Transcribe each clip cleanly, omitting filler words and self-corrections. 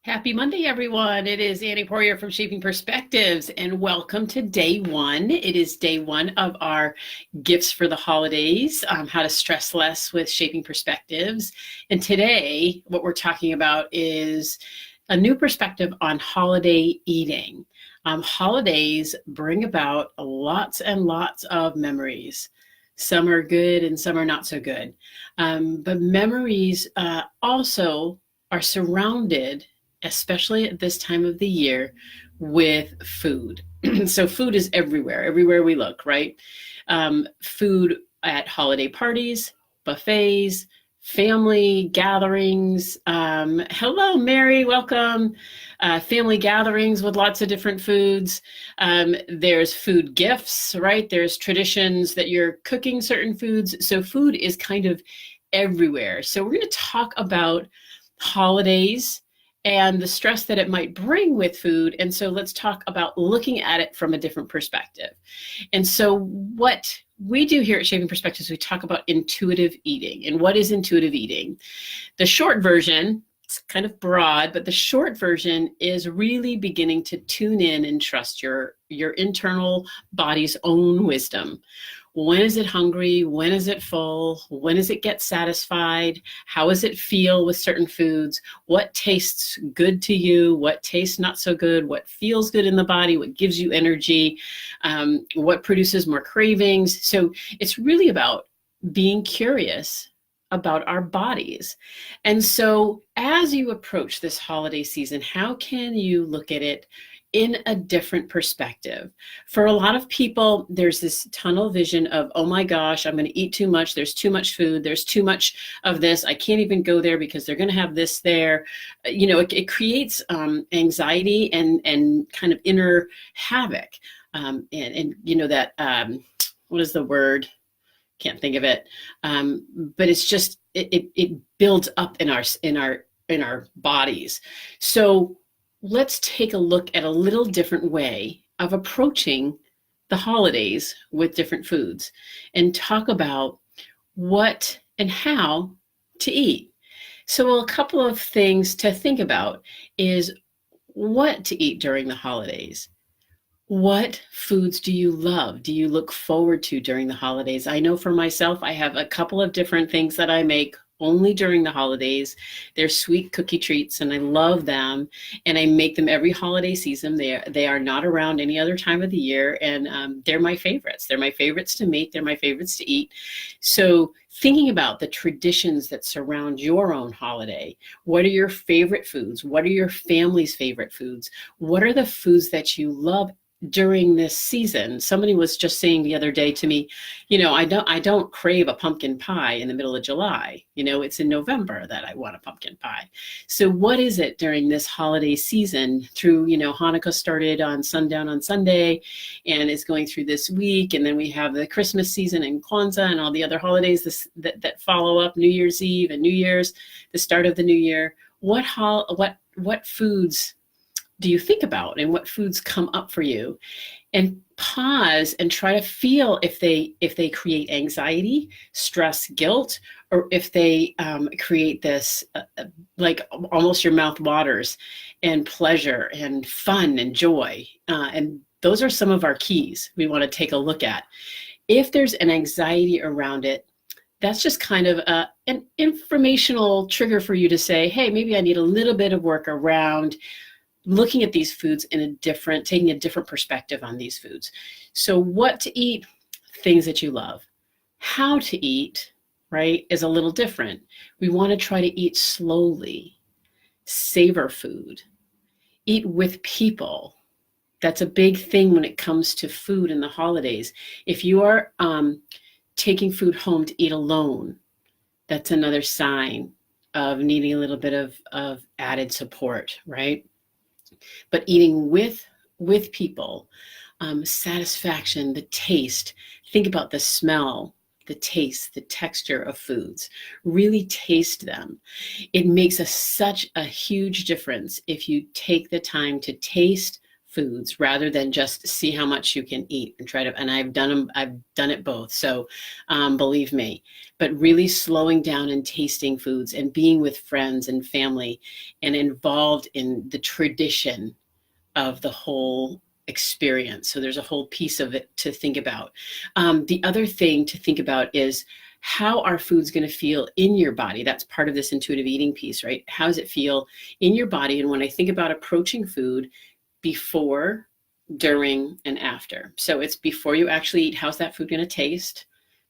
Happy Monday, everyone. It is Annie Poirier from Shaping Perspectives, and welcome to day one. It is day one of our gifts for the holidays, how to stress less with Shaping Perspectives. And today, what we're talking about is a new perspective on holiday eating. Holidays bring about lots and lots of memories. Some are good and some are not so good. But memories also are surrounded, especially at this time of the year, with food. So food is everywhere we look, right? Food at holiday parties, buffets, family gatherings. Hello, Mary, welcome. Family gatherings with lots of different foods. There's food gifts, right? There's traditions that you're cooking certain foods. So food is kind of everywhere. So we're going to talk about holidays and the stress that it might bring with food. And so let's talk about looking at it from a different perspective. And so what we do here at Shaping Perspectives, we talk about intuitive eating. And what is intuitive eating? The short version, it's kind of broad, but the short version is really beginning to tune in and trust your internal body's own wisdom. When is it hungry? When is it full? When does it get satisfied? How does it feel with certain foods? What tastes good to you? What tastes not so good? What feels good in the body? What gives you energy? What produces more cravings? So it's really about being curious about our bodies. And so as you approach this holiday season, how can you look at it in a different perspective? For a lot of people, there's this tunnel vision of, oh my gosh, I'm going to eat too much. There's too much food. There's too much of this. I can't even go there because they're going to have this there. It creates anxiety and kind of inner havoc. What is the word? Can't think of it. But it's just, it builds up in our bodies. So let's take a look at a little different way of approaching the holidays with different foods and talk about what and how to eat. So a couple of things to think about is what to eat during the holidays. What foods do you love? Do you look forward to during the holidays? I know for myself, I have a couple of different things that I make only during the holidays. They're sweet cookie treats and I love them, and I make them every holiday season. They are not around any other time of the year, and they're my favorites. They're my favorites to make. They're my favorites to eat. So thinking about the traditions that surround your own holiday, what are your favorite foods? What are your family's favorite foods? What are the foods that you love during this season? Somebody was just saying the other day to me, I don't crave a pumpkin pie in the middle of July. It's in November that I want a pumpkin pie. So what is it during this holiday season through, Hanukkah started on sundown on Sunday and is going through this week. And then we have the Christmas season and Kwanzaa and all the other holidays that follow up, New Year's Eve and New Year's, the start of the new year. What foods do you think about, and what foods come up for you? And pause and try to feel if they create anxiety, stress, guilt, or if they create this like almost your mouth waters and pleasure and fun and joy. And those are some of our keys we want to take a look at. If there's an anxiety around it, that's just kind of an informational trigger for you to say, hey, maybe I need a little bit of work around looking at these foods taking a different perspective on these foods. So what to eat? Things that you love. How to eat, right, is a little different. We want to try to eat slowly, savor food, eat with people. That's a big thing when it comes to food in the holidays. If you are taking food home to eat alone, that's another sign of needing a little bit of added support, right? But eating with people, satisfaction, the taste, think about the smell, the taste, the texture of foods, really taste them. It makes such a huge difference if you take the time to taste foods rather than just see how much you can eat and try to, and I've done it both. So believe me, but really slowing down and tasting foods and being with friends and family and involved in the tradition of the whole experience. So there's a whole piece of it to think about. The other thing to think about is how are foods going to feel in your body? That's part of this intuitive eating piece, right? How does it feel in your body? And when I think about approaching food before, during, and after. So it's before you actually eat, how's that food going to taste?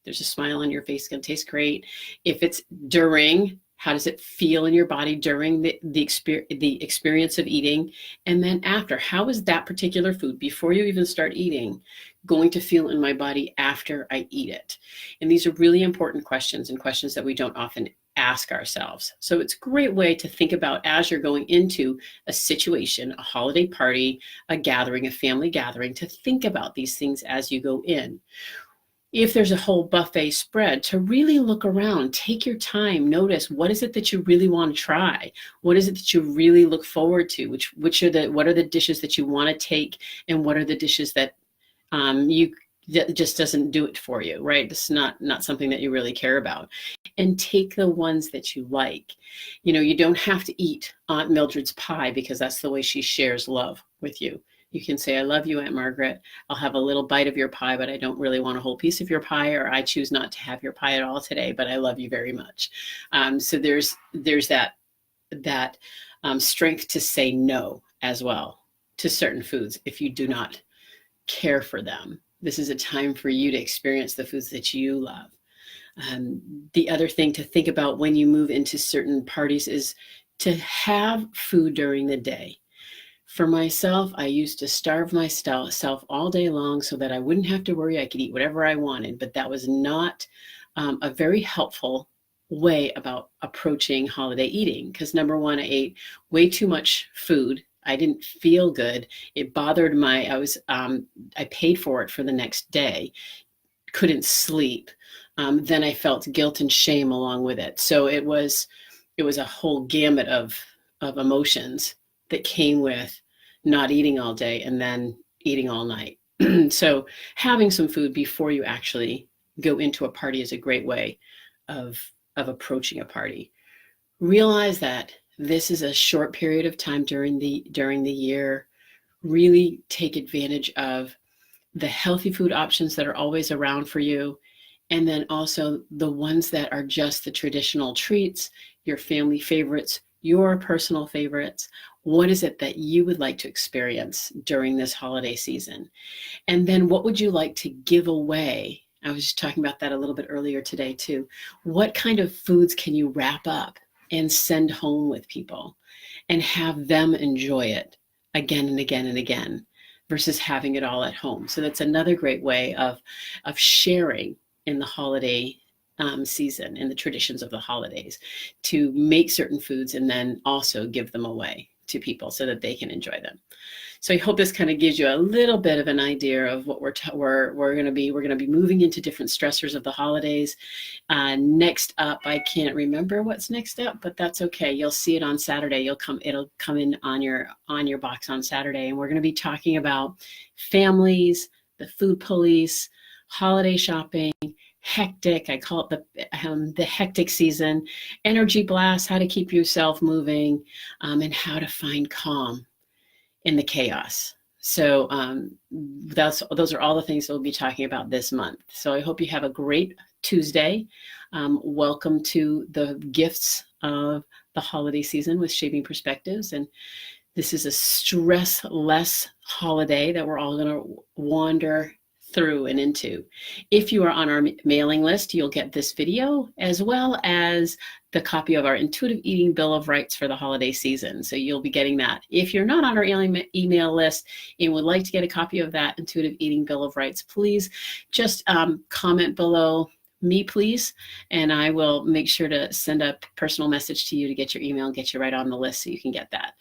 There's a smile on your face, it's going to taste great. If it's during, how does it feel in your body during the experience of eating? And then after, how is that particular food, before you even start eating, going to feel in my body after I eat it? And these are really important questions, and questions that we don't often ask ourselves. So it's a great way to think about as you're going into a situation, a holiday party, a gathering, a family gathering, to think about these things as you go in. If there's a whole buffet spread, to really look around, take your time, notice what is it that you really want to try? What is it that you really look forward to? What are the dishes that you want to take, and what are the dishes that that just doesn't do it for you, right? It's not something that you really care about. And take the ones that you like. You don't have to eat Aunt Mildred's pie because that's the way she shares love with you. You can say, I love you, Aunt Margaret. I'll have a little bite of your pie, but I don't really want a whole piece of your pie, or I choose not to have your pie at all today, but I love you very much. So there's that strength to say no as well to certain foods if you do not care for them. This is a time for you to experience the foods that you love. The other thing to think about when you move into certain parties is to have food during the day. For myself, I used to starve myself all day long so that I wouldn't have to worry. I could eat whatever I wanted, but that was not a very helpful way about approaching holiday eating, because number one, I ate way too much food. I didn't feel good. It bothered I paid for it for the next day, couldn't sleep. Then I felt guilt and shame along with it. So it was a whole gamut of emotions that came with not eating all day and then eating all night. So having some food before you actually go into a party is a great way of approaching a party. Realize that this is a short period of time during the year. Really take advantage of the healthy food options that are always around for you, and then also the ones that are just the traditional treats, your family favorites, your personal favorites. What is it that you would like to experience during this holiday season? And then what would you like to give away? I was just talking about that a little bit earlier today too. What kind of foods can you wrap up and send home with people and have them enjoy it again and again and again, versus having it all at home? So that's another great way of sharing in the holiday season, in the traditions of the holidays, to make certain foods and then also give them away to people so that they can enjoy them. So I hope this kind of gives you a little bit of an idea of what we're going to be. We're going to be moving into different stressors of the holidays. Next up, I can't remember what's next up, but that's okay. You'll see it on Saturday. It'll come in on your box on Saturday, and we're going to be talking about families, the food police, holiday shopping, hectic. I call it the hectic season, energy blast, how to keep yourself moving, and how to find calm in the chaos. So those are all the things that we'll be talking about this month. So I hope you have a great Tuesday. Welcome to the gifts of the holiday season with Shaping Perspectives. And this is a stress-less holiday that we're all going to wander through and into. If you are on our mailing list, you'll get this video as well as the copy of our Intuitive Eating Bill of Rights for the holiday season. So you'll be getting that. If you're not on our email list and would like to get a copy of that Intuitive Eating Bill of Rights, please just comment below me, please, and I will make sure to send a personal message to you to get your email and get you right on the list so you can get that.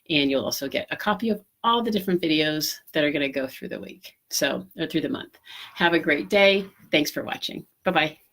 And you'll also get a copy of all the different videos that are going to go through the week, or through the month. Have a great day. Thanks for watching. Bye-bye.